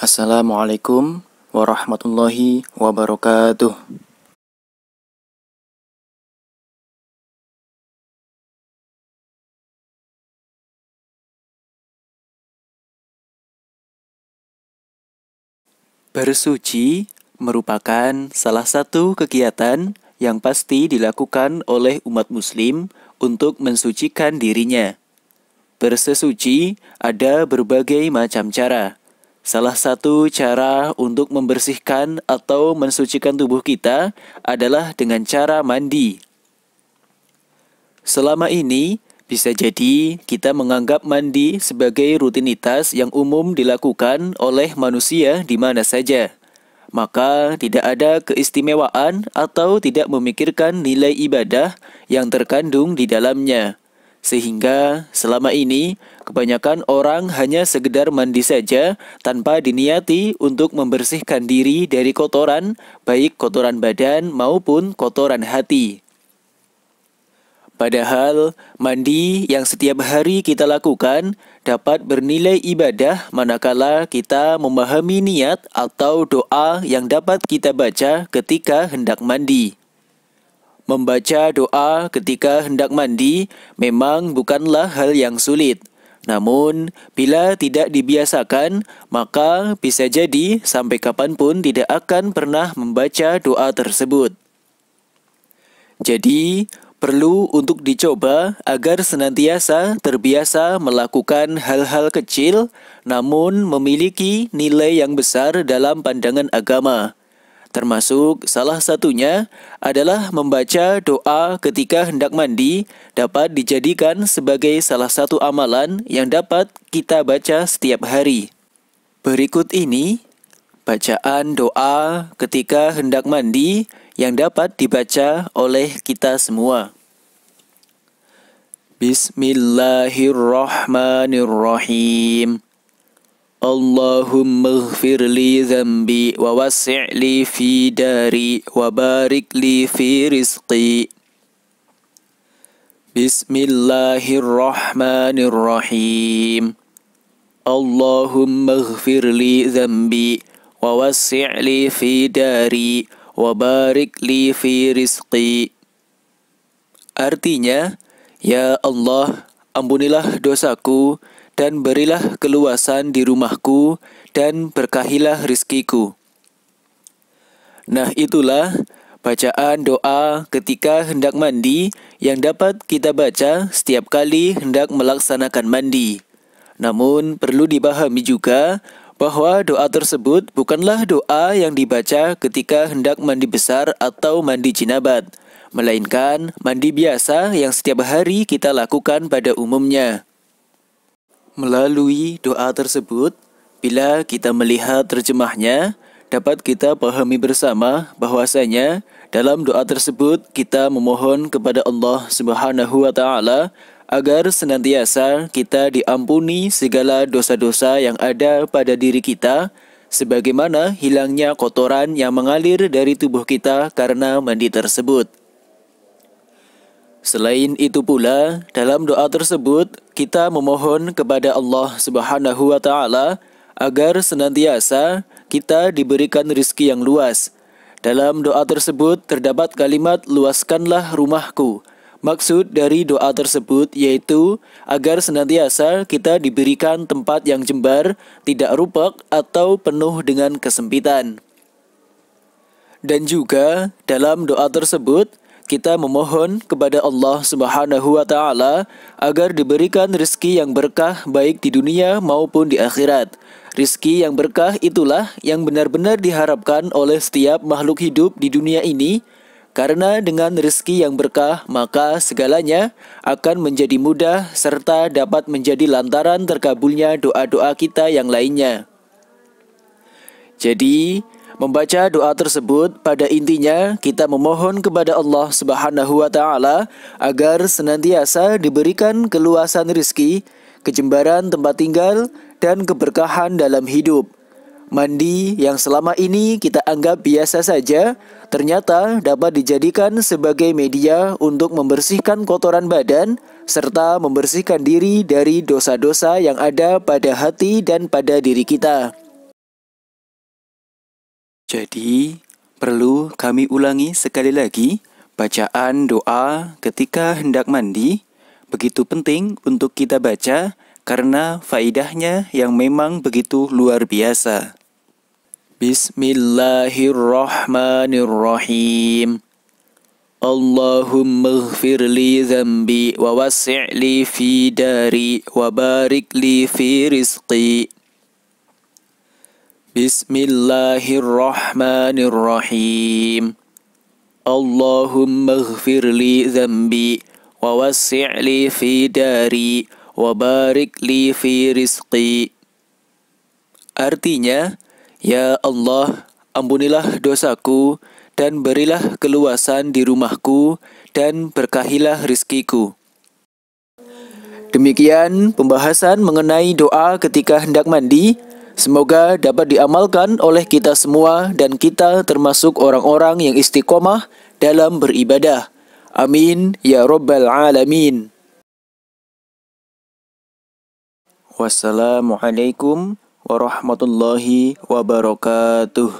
Assalamualaikum warahmatullahi wabarakatuh. Bersuci merupakan salah satu kegiatan yang pasti dilakukan oleh umat muslim untuk mensucikan dirinya. Bersesuci ada berbagai macam cara. Salah satu cara untuk membersihkan atau mensucikan tubuh kita adalah dengan cara mandi. Selama ini, bisa jadi kita menganggap mandi sebagai rutinitas yang umum dilakukan oleh manusia di mana saja. Maka tidak ada keistimewaan atau tidak memikirkan nilai ibadah yang terkandung di dalamnya. Sehingga selama ini kebanyakan orang hanya sekedar mandi saja tanpa diniati untuk membersihkan diri dari kotoran, baik kotoran badan maupun kotoran hati. Padahal mandi yang setiap hari kita lakukan dapat bernilai ibadah manakala kita memahami niat atau doa yang dapat kita baca ketika hendak mandi. Membaca doa ketika hendak mandi memang bukanlah hal yang sulit. Namun, bila tidak dibiasakan, maka bisa jadi sampai kapanpun tidak akan pernah membaca doa tersebut. Jadi, perlu untuk dicoba agar senantiasa terbiasa melakukan hal-hal kecil namun memiliki nilai yang besar dalam pandangan agama. Termasuk salah satunya adalah membaca doa ketika hendak mandi dapat dijadikan sebagai salah satu amalan yang dapat kita baca setiap hari. Berikut ini bacaan doa ketika hendak mandi yang dapat dibaca oleh kita semua. Bismillahirrahmanirrahim. Allahumma ighfir li dhanbi wa wassi' li fi dari wa barik li fi rizqi. Bismillahirrahmanirrahim. Allahumma ighfir li dhanbi wa wassi' li fi dari wa barik li fi rizqi. Artinya, ya Allah, ampunilah dosaku dan berilah keluasan di rumahku dan berkahilah rizkiku. Nah, itulah bacaan doa ketika hendak mandi yang dapat kita baca setiap kali hendak melaksanakan mandi. Namun perlu dipahami juga bahwa doa tersebut bukanlah doa yang dibaca ketika hendak mandi besar atau mandi jinabat, melainkan mandi biasa yang setiap hari kita lakukan pada umumnya. Melalui doa tersebut, bila kita melihat terjemahnya, dapat kita pahami bersama bahwasanya dalam doa tersebut kita memohon kepada Allah Subhanahu wa Ta'ala agar senantiasa kita diampuni segala dosa-dosa yang ada pada diri kita, sebagaimana hilangnya kotoran yang mengalir dari tubuh kita karena mandi tersebut. Selain itu pula, dalam doa tersebut kita memohon kepada Allah Subhanahu wa Ta'ala agar senantiasa kita diberikan rizki yang luas. Dalam doa tersebut terdapat kalimat luaskanlah rumahku. Maksud dari doa tersebut yaitu agar senantiasa kita diberikan tempat yang jembar, tidak rupak atau penuh dengan kesempitan. Dan juga dalam doa tersebut kita memohon kepada Allah Subhanahu wa Ta'ala agar diberikan rizki yang berkah baik di dunia maupun di akhirat. Rizki yang berkah itulah yang benar-benar diharapkan oleh setiap makhluk hidup di dunia ini, karena dengan rizki yang berkah maka segalanya akan menjadi mudah serta dapat menjadi lantaran terkabulnya doa-doa kita yang lainnya. Jadi, membaca doa tersebut pada intinya kita memohon kepada Allah Subhanahu wa Ta'ala agar senantiasa diberikan keluasan rizki, kejembaran tempat tinggal, dan keberkahan dalam hidup. Mandi yang selama ini kita anggap biasa saja, ternyata dapat dijadikan sebagai media untuk membersihkan kotoran badan, serta membersihkan diri dari dosa-dosa yang ada pada hati dan pada diri kita. Jadi, perlu kami ulangi sekali lagi bacaan doa ketika hendak mandi. Begitu penting untuk kita baca karena faidahnya yang memang begitu luar biasa. Bismillahirrahmanirrahim. Allahumma ighfir li dhanbi wa wassi' li fi dari wa barik li fi rizqi. Bismillahirrahmanirrahim. Allahumma ighfir li dhanbi wa wassi' li fi dari wa barik li fi rizqi. Artinya, ya Allah, ampunilah dosaku dan berilah keluasan di rumahku dan berkahilah rizkiku. Demikian pembahasan mengenai doa ketika hendak mandi. Semoga dapat diamalkan oleh kita semua dan kita termasuk orang-orang yang istiqomah dalam beribadah. Amin ya rabbal alamin. Wassalamualaikum warahmatullahi wabarakatuh.